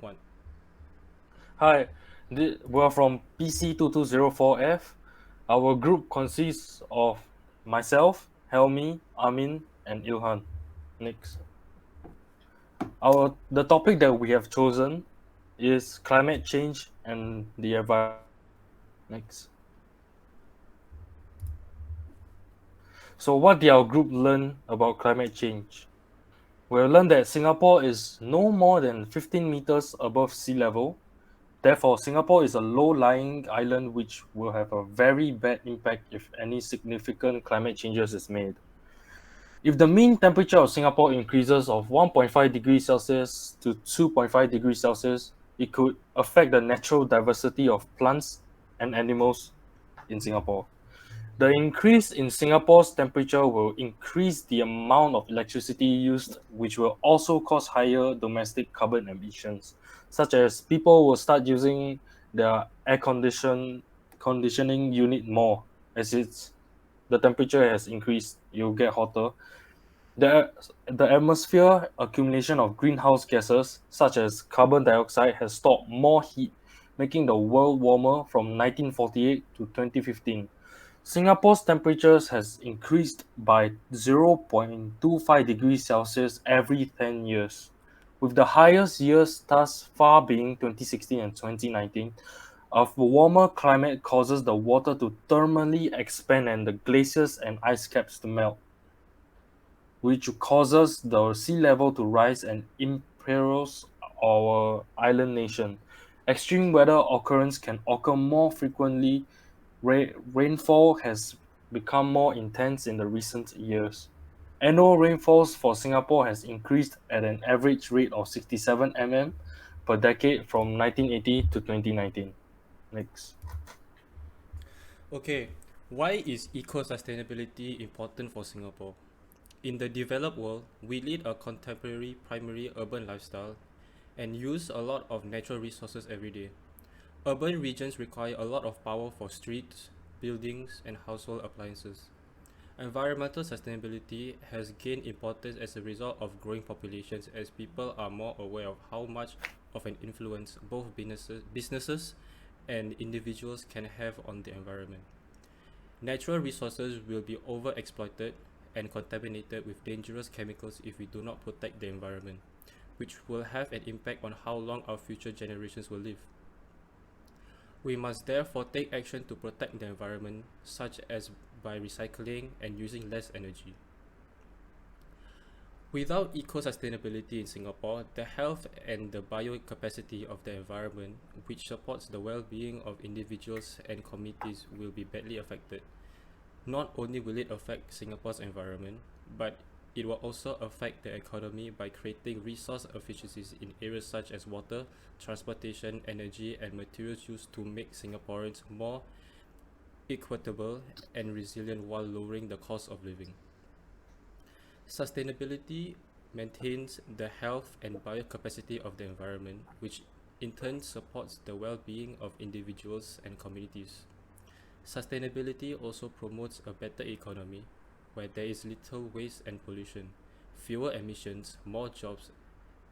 one. Hi, we're from PC2204F. Our group consists of myself, Helmi, Amin, and Ilhan. Next. The topic that we have chosen is climate change and the environment. Next. So what did our group learn about climate change? We learned that Singapore is no more than 15 meters above sea level. Therefore, Singapore is a low-lying island which will have a very bad impact if any significant climate changes is made. If the mean temperature of Singapore increases of 1.5 degrees Celsius to 2.5 degrees Celsius, it could affect the natural diversity of plants and animals in Singapore. The increase in Singapore's temperature will increase the amount of electricity used, which will also cause higher domestic carbon emissions, such as people will start using their conditioning unit more as the temperature has increased. You'll get hotter. The atmosphere accumulation of greenhouse gases, such as carbon dioxide, has stored more heat, making the world warmer from 1948 to 2015. Singapore's temperatures has increased by 0.25 degrees Celsius every 10 years, with the highest years thus far being 2016 and 2019. A warmer climate causes the water to thermally expand and the glaciers and ice caps to melt, which causes the sea level to rise and imperils our island nation. Extreme weather occurrence can occur more frequently. Rainfall has become more intense in the recent years. Annual rainfalls for Singapore has increased at an average rate of 67 mm per decade from 1980 to 2019. Next. Okay, why is eco-sustainability important for Singapore? In the developed world, we lead a contemporary primary urban lifestyle and use a lot of natural resources every day. Urban regions require a lot of power for streets, buildings, and household appliances. Environmental sustainability has gained importance as a result of growing populations as people are more aware of how much of an influence both businesses and individuals can have on the environment. Natural resources will be overexploited and contaminated with dangerous chemicals if we do not protect the environment, which will have an impact on how long our future generations will live. We must therefore take action to protect the environment, such as by recycling and using less energy. Without eco-sustainability in Singapore, the health and the biocapacity of the environment, which supports the well-being of individuals and communities, will be badly affected. Not only will it affect Singapore's environment, but it will also affect the economy by creating resource efficiencies in areas such as water, transportation, energy, and materials used to make Singaporeans more equitable and resilient while lowering the cost of living. Sustainability maintains the health and biocapacity of the environment, which in turn supports the well-being of individuals and communities. Sustainability also promotes a better economy where there is little waste and pollution, fewer emissions, more jobs,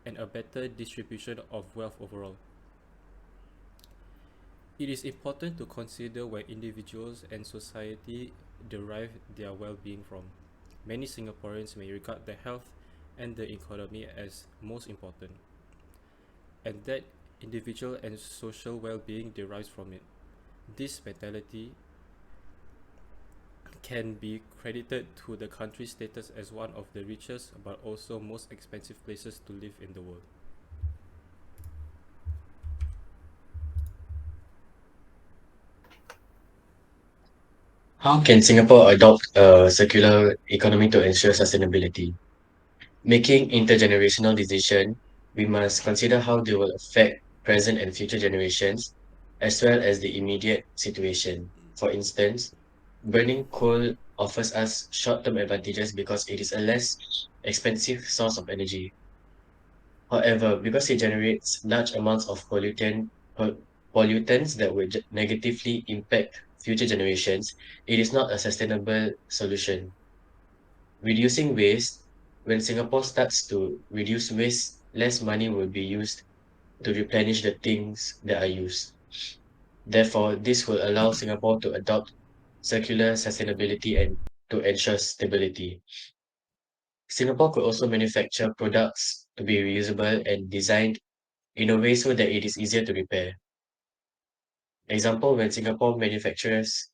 and a better distribution of wealth overall. It is important to consider where individuals and society derive their well-being from. Many Singaporeans may regard the health and the economy as most important, and that individual and social well-being derives from it. This mentality can be credited to the country's status as one of the richest but also most expensive places to live in the world. How can Singapore adopt a circular economy to ensure sustainability? Making intergenerational decisions, we must consider how they will affect present and future generations, as well as the immediate situation. For instance, burning coal offers us short-term advantages because it is a less expensive source of energy. However, because it generates large amounts of pollutants that will negatively impact future generations, it is not a sustainable solution. Reducing waste. When Singapore starts to reduce waste, less money will be used to replenish the things that are used. Therefore, this will allow Singapore to adopt circular sustainability and to ensure stability. Singapore could also manufacture products to be reusable and designed in a way so that it is easier to repair. Example, when Singapore manufactures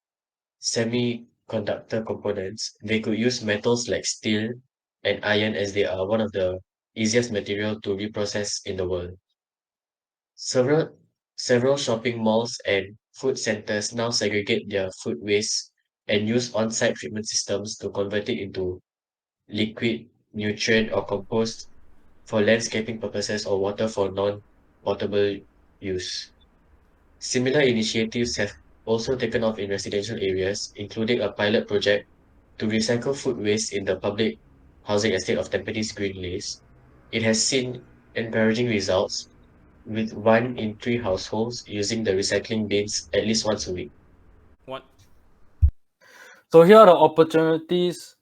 semiconductor components, they could use metals like steel and iron as they are one of the easiest material to reprocess in the world. Several several shopping malls and food centers now segregate their food waste and use on-site treatment systems to convert it into liquid, nutrient, or compost for landscaping purposes or water for non-potable use. Similar initiatives have also taken off in residential areas, including a pilot project to recycle food waste in the public housing estate of Tampines Green Lace. It has seen encouraging results, with 1 in 3 households using the recycling bins at least once a week. What? So here are the opportunities,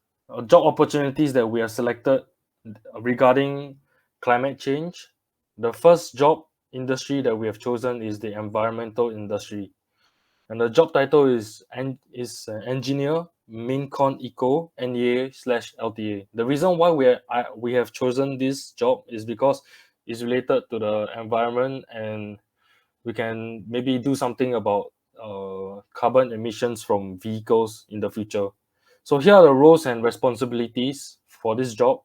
job opportunities that we have selected regarding climate change. The first job industry that we have chosen is the environmental industry, and the job title is engineer MinCon Eco NEA/LTA. The reason why we have chosen this job is because it's related to the environment, and we can maybe do something about carbon emissions from vehicles in the future. So here are the roles and responsibilities for this job.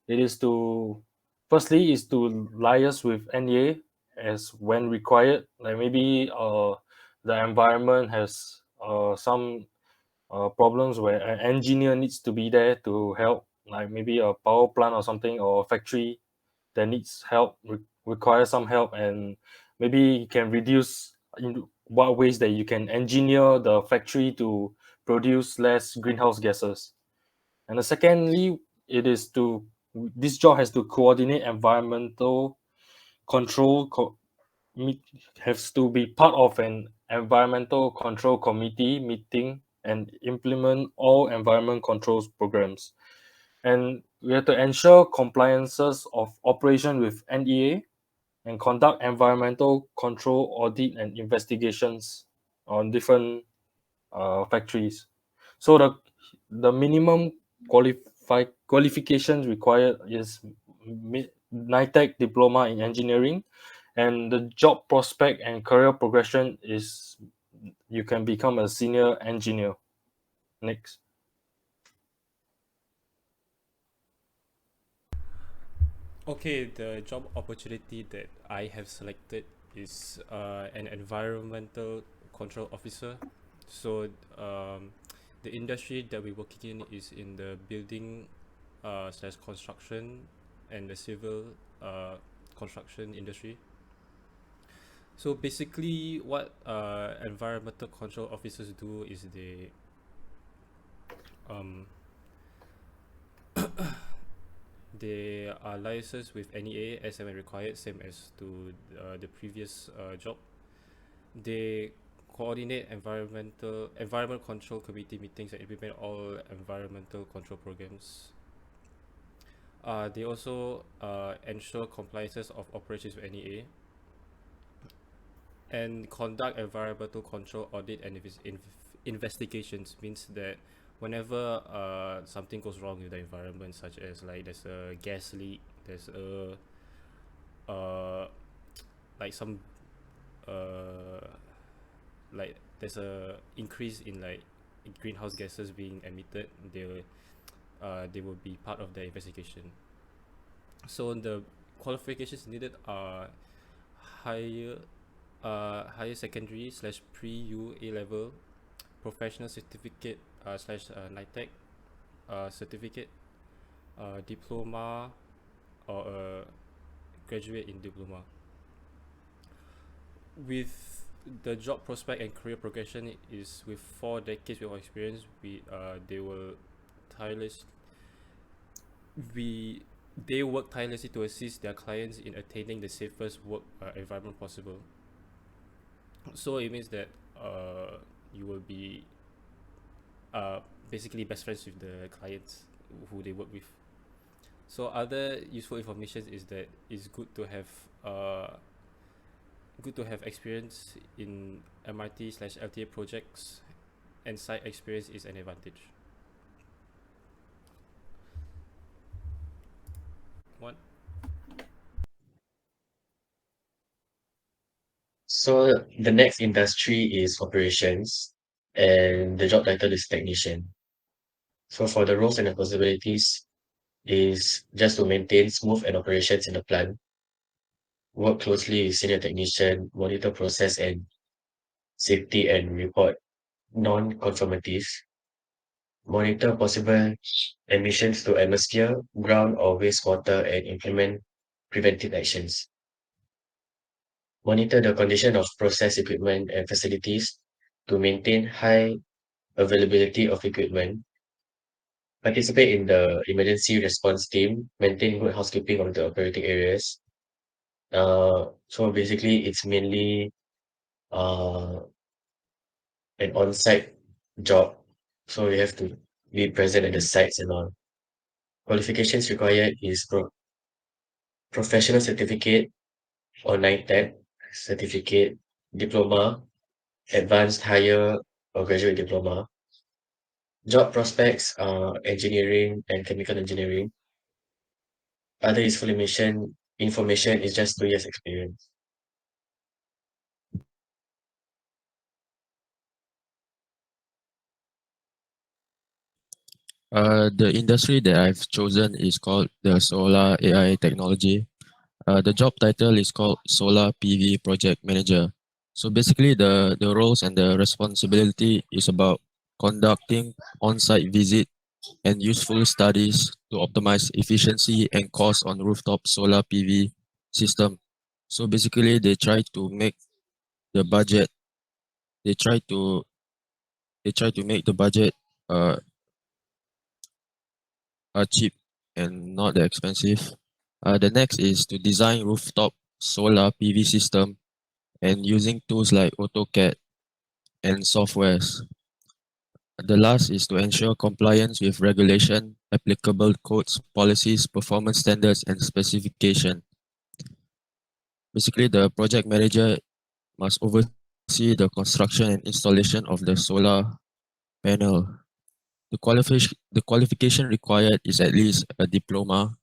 It is to firstly is to liaise with NEA as when required. Like maybe the environment has some problems where an engineer needs to be there to help, like maybe a power plant or something, or a factory that needs help, require some help, and maybe you can reduce in what ways that you can engineer the factory to produce less greenhouse gases. And the secondly, it is to this job has to coordinate environmental control meet, has to be part of an environmental control committee meeting and implement all environment controls programs. And we have to ensure compliances of operation with NEA and conduct environmental control audit and investigations on different factories. So the minimum qualifications required is NITEC diploma in engineering, and the job prospect and career progression is you can become a senior engineer. Next. Okay, the job opportunity that I have selected is an environmental control officer. So the industry that we're working in is in the building slash construction and the civil construction industry. So basically, what environmental control officers do is um, they are licensed with NEA as and when required, same as to the previous job. They coordinate environment control committee meetings and implement all environmental control programs. They also ensure compliances of operations with NEA and conduct environmental control audit and investigations. Means that whenever something goes wrong with the environment, such as like there's a gas leak, there's a like some uh like there's a increase in like greenhouse gases being emitted, they will be part of the investigation. So the qualifications needed are higher higher secondary slash pre-U A level, professional certificate slash NITEC certificate, diploma, or a graduate in diploma. With the job prospect and career progression is with 4 decades of experience, they will tireless we they work tirelessly to assist their clients in attaining the safest work environment possible. So it means that you will be uh, basically best friends with the clients who they work with. So other useful information is that it's good to have good to have experience in MIT/LTA projects, and site experience is an advantage. What? So the next industry is operations, and the job title is technician. So for the roles and responsibilities is just to maintain smooth and operations in the plant, work closely with senior technician, monitor process and safety and report non-conformities, monitor possible emissions to atmosphere, ground or wastewater and implement preventive actions. Monitor the condition of process equipment and facilities to maintain high availability of equipment, participate in the emergency response team, maintain good housekeeping of the operating areas. So basically, it's mainly uh, an on-site job. So you have to be present at the sites and all. Qualifications required is professional certificate or NITEC certificate, diploma, advanced higher or graduate diploma. Job prospects are engineering and chemical engineering. Other useful information is just 2 years experience. The industry that I've chosen is called the solar AI technology. The job title is called Solar PV Project Manager. So basically, the roles and the responsibility is about conducting on-site visit and useful studies to optimize efficiency and cost on rooftop solar PV system. So basically, they try to make the budget. They try to they try to make the budget uh, cheap and not that expensive. The next is to design rooftop solar PV system and using tools like AutoCAD and softwares. The last is to ensure compliance with regulation, applicable codes, policies, performance standards, and specification. Basically, the project manager must oversee the construction and installation of the solar panel. The qualification required is at least a diploma,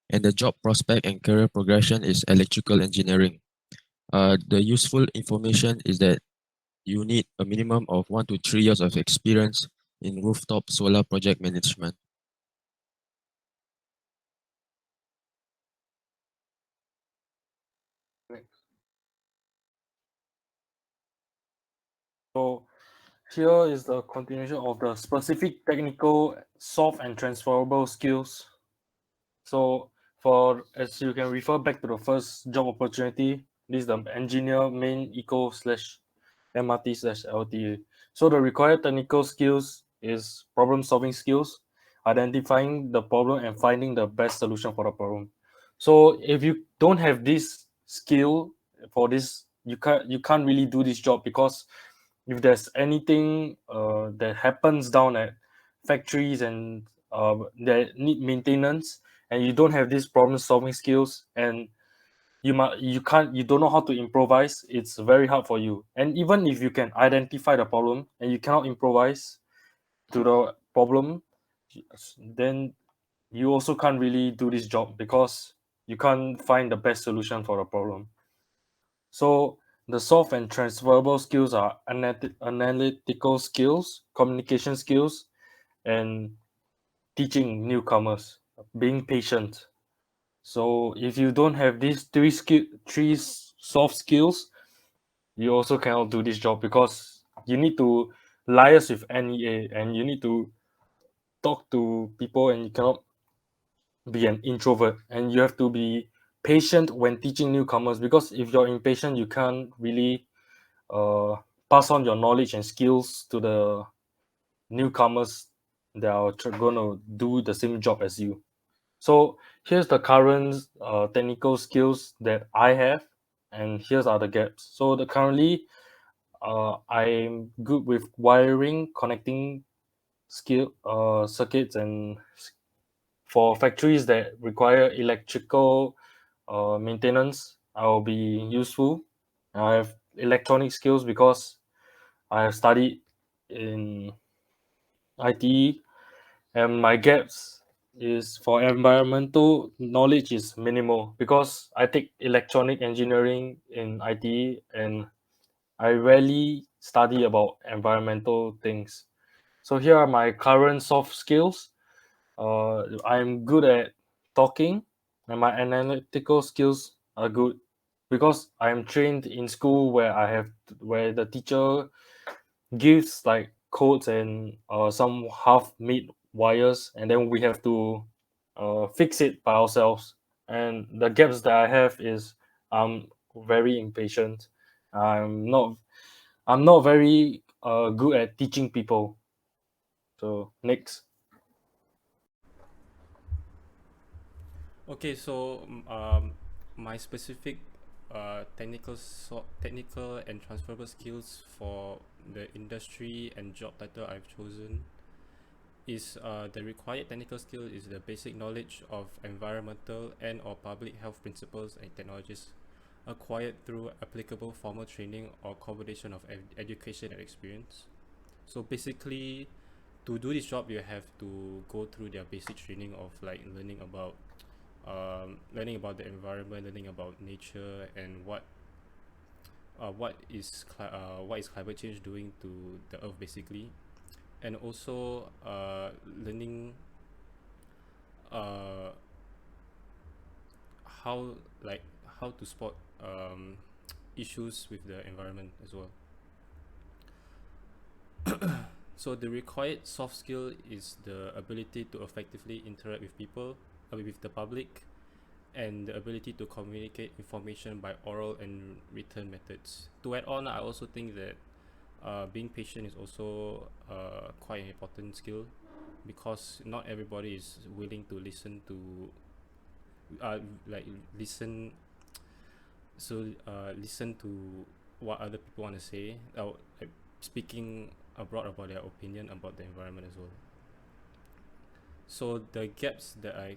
and the job prospect and career progression is electrical engineering. The useful information is that you need a minimum of 1 to 3 years of experience in rooftop solar project management. So here is the continuation of the specific technical, soft and transferable skills. So for as you can refer back to the first job opportunity, this is the engineer main eco slash MRT slash LTA. So the required technical skills is problem solving skills, identifying the problem and finding the best solution for the problem. So if you don't have this skill for this, you can't really do this job, because if there's anything that happens down at factories and that need maintenance, and you don't have these problem solving skills, and you don't know how to improvise, it's very hard for you. And even if you can identify the problem and you cannot improvise to the problem, then you also can't really do this job, because you can't find the best solution for the problem. So the soft and transferable skills are analytical skills, communication skills, and teaching newcomers, being patient. So if you don't have these three soft skills, you also cannot do this job, because you need to liaise with NEA and you need to talk to people, and you cannot be an introvert, and you have to be patient when teaching newcomers, because if you're impatient, you can't really uh, pass on your knowledge and skills to the newcomers that are going to do the same job as you. So here's the current technical skills that I have, and here's are the gaps. So the currently I'm good with wiring, connecting skill circuits, and for factories that require electrical maintenance, I'll be useful. I have electronic skills because I have studied in ITE, and my gaps is for environmental knowledge is minimal because I take electronic engineering in ITE, and I rarely study about environmental things. So here are my current soft skills. I'm good at talking, and my analytical skills are good because I'm trained in school where the teacher gives like codes and some half made wires, and then we have to fix it by ourselves. And the gaps that I have is I'm very impatient. I'm not very good at teaching people. So next. Okay, so my specific technical and transferable skills for the industry and job title I've chosen is the required technical skill is the basic knowledge of environmental and or public health principles and technologies acquired through applicable formal training or combination of education and experience. So basically, to do this job, you have to go through their basic training of like learning about the environment, learning about nature, and what is climate change doing to the earth basically, and also learning uh, how like how to spot issues with the environment as well. So the required soft skill is the ability to effectively interact with people, with the public, and the ability to communicate information by oral and written methods. To add on, I also think that being patient is also quite an important skill because not everybody is willing to listen to uh, like listen listen to what other people want to say, or like speaking abroad about their opinion about the environment as well. So the gaps and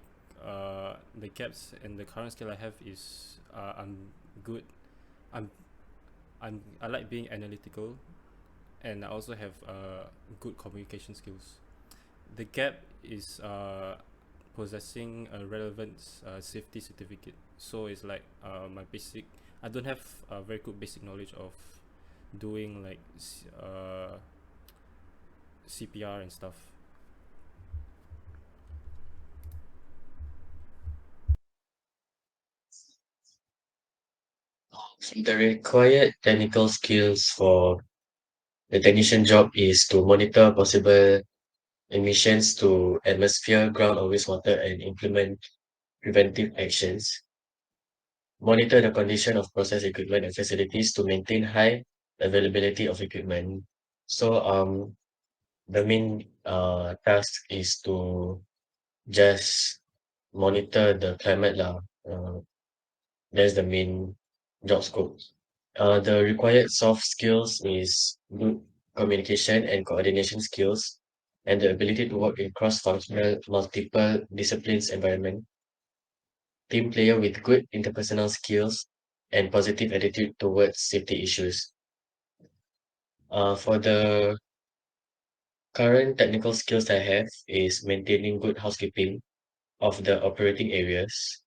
the current skill I have is I'm good. I'm I like being analytical, and I also have good communication skills. The gap is possessing a relevant safety certificate. So it's like my basic. I don't have a very good basic knowledge of doing like CPR and stuff. The required technical skills for the technician job is to monitor possible emissions to atmosphere, ground, or wastewater and implement preventive actions. Monitor the condition of process equipment and facilities to maintain high availability of equipment. So the main task is to just monitor the climate lah. That's the main job scope. The required soft skills is good communication and coordination skills, and the ability to work in cross-functional, multiple disciplines environment. Team player with good interpersonal skills and positive attitude towards safety issues. For the current technical skills I have is maintaining good housekeeping of the operating areas.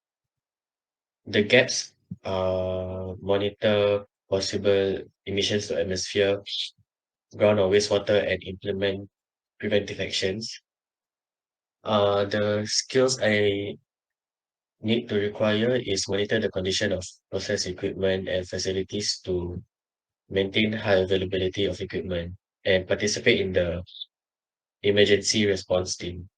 The gaps monitor possible emissions to atmosphere, ground or wastewater, and implement preventive actions. The skills I need to require is monitor the condition of process equipment and facilities to maintain high availability of equipment and participate in the emergency response team.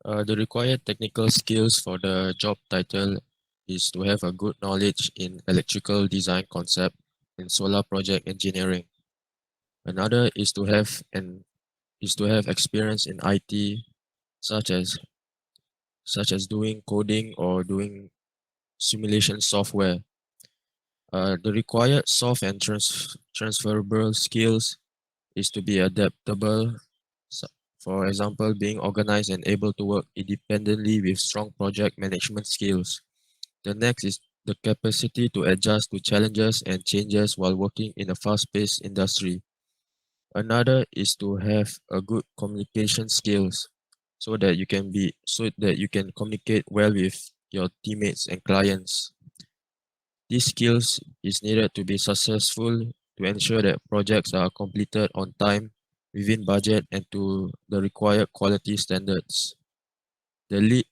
The required technical skills for the job title is to have a good knowledge in electrical design concept and solar project engineering. Another is to have experience in IT, such as doing coding or doing simulation software. The required soft and transferable skills is to be adaptable. So, for example, being organized and able to work independently with strong project management skills. The next is the capacity to adjust to challenges and changes while working in a fast-paced industry. Another is to have a good communication skills so that you can communicate well with your teammates and clients. These skills is needed to be successful to ensure that projects are completed on time, within budget, and to the required quality standards. The lead,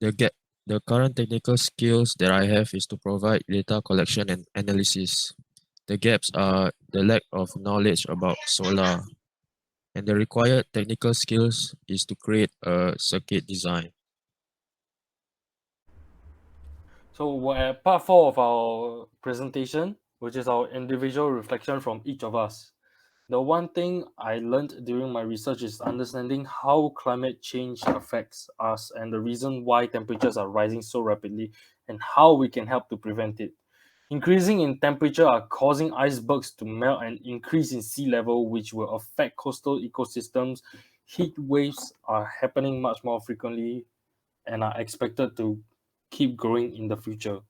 the gap, the current technical skills that I have is to provide data collection and analysis. The gaps are the lack of knowledge about solar, and the required technical skills is to create a circuit design. So we're at part 4 of our presentation, which is our individual reflection from each of us. The one thing I learned during my research is understanding how climate change affects us and the reason why temperatures are rising so rapidly and how we can help to prevent it. Increasing in temperature are causing icebergs to melt and increase in sea level, which will affect coastal ecosystems. Heat waves are happening much more frequently and are expected to keep growing in the future.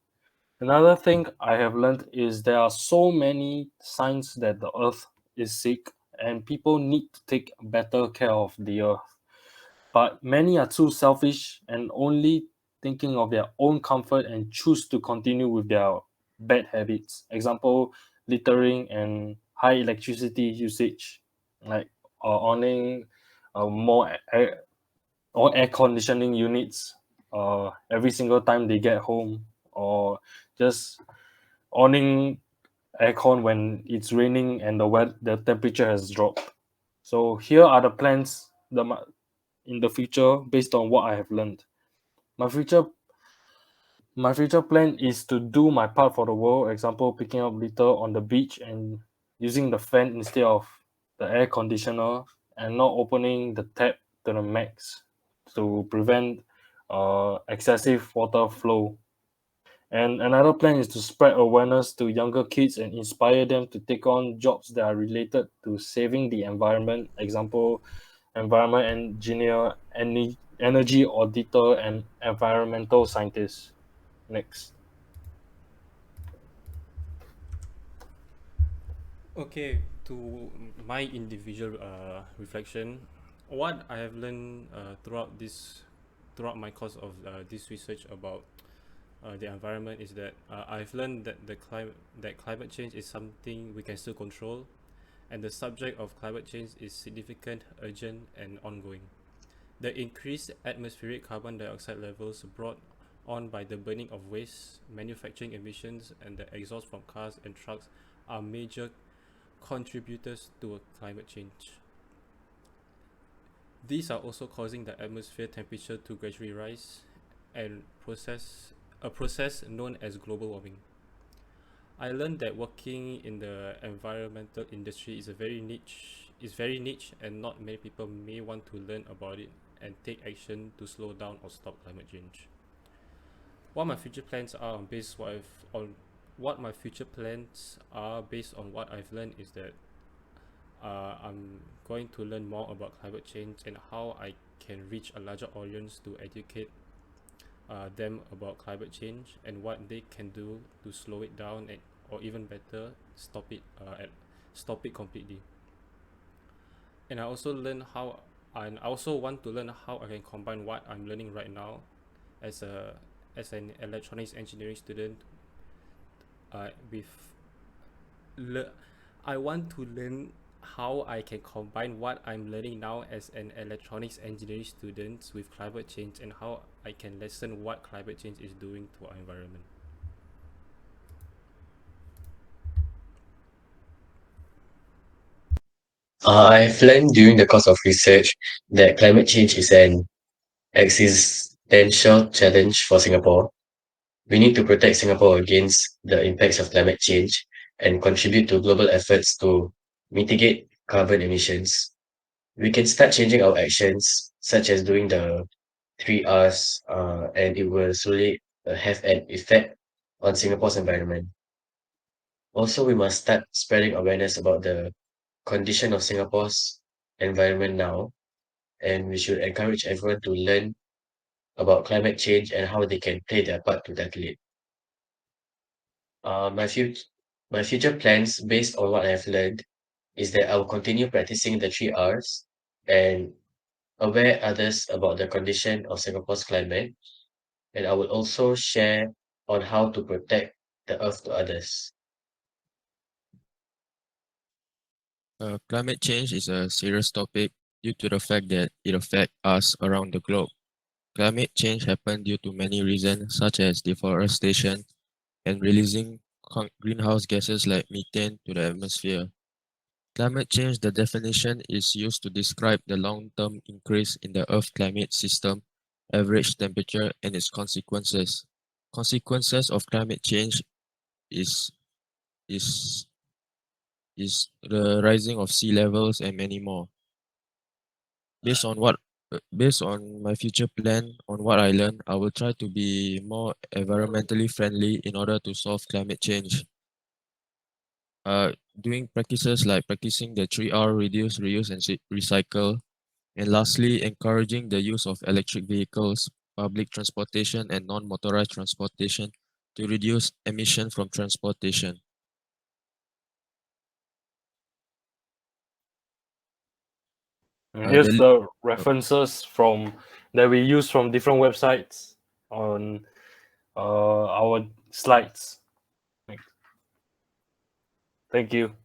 Another thing I have learned is there are so many signs that the earth is sick and people need to take better care of the earth. But many are too selfish and only thinking of their own comfort and choose to continue with their bad habits. Example, littering and high electricity usage, like owning more air, or air conditioning units every single time they get home, or just owning aircon when it's raining and the temperature has dropped. So here are the plans in the future based on what I have learned. My future my future plan is to do my part for the world. Example, picking up litter on the beach and using the fan instead of the air conditioner, and not opening the tap to the max to prevent excessive water flow. And another plan is to spread awareness to younger kids and inspire them to take on jobs that are related to saving the environment. Example, environment engineer, energy auditor, and environmental scientist. Next. Okay, to my individual reflection, what I have learned throughout my course of this research about the environment is that I've learned that climate change is something we can still control, and the subject of climate change is significant, urgent, and ongoing. The increased atmospheric carbon dioxide levels brought on by the burning of waste, manufacturing emissions, and the exhaust from cars and trucks are major contributors to climate change. These are also causing the atmosphere temperature to gradually rise and a process known as global warming. I learned that working in the environmental industry is very niche and not many people may want to learn about it and take action to slow down or stop climate change. What my future plans are based what I've on what my future plans are based on what I've learned is that I'm going to learn more about climate change and how I can reach a larger audience to educate them about climate change and what they can do to slow it down or even better stop it completely. And I also want to learn how I can combine what I'm learning right now as an electronics engineering student with le- I want to learn how I can combine what I'm learning now as an electronics engineering student with climate change and how I can lessen what climate change is doing to our environment. I've learned during the course of research that climate change is an existential challenge for Singapore. We need to protect Singapore against the impacts of climate change and contribute to global efforts to mitigate carbon emissions. We can start changing our actions, such as doing the 3 Rs, and it will slowly have an effect on Singapore's environment. Also, we must start spreading awareness about the condition of Singapore's environment now, and we should encourage everyone to learn about climate change and how they can play their part to tackle it. My future plans based on what I've learned is that I will continue practicing the 3 Rs and aware others about the condition of Singapore's climate, and I will also share on how to protect the earth to others. Climate change is a serious topic due to the fact that it affects us around the globe. Climate change happens due to many reasons, such as deforestation and releasing greenhouse gases like methane to the atmosphere. Climate change, the definition is used to describe the long-term increase in the Earth climate system, average temperature, and its consequences. Consequences of climate change is is is the rising of sea levels and many more. Based on my future plan, on what I learned, I will try to be more environmentally friendly in order to solve climate change. Doing practices like practicing the 3R: reduce, reuse, and recycle. And lastly, encouraging the use of electric vehicles, public transportation, and non-motorized transportation to reduce emission from transportation. Here's The the references from that we use from different websites on our slides. Thank you.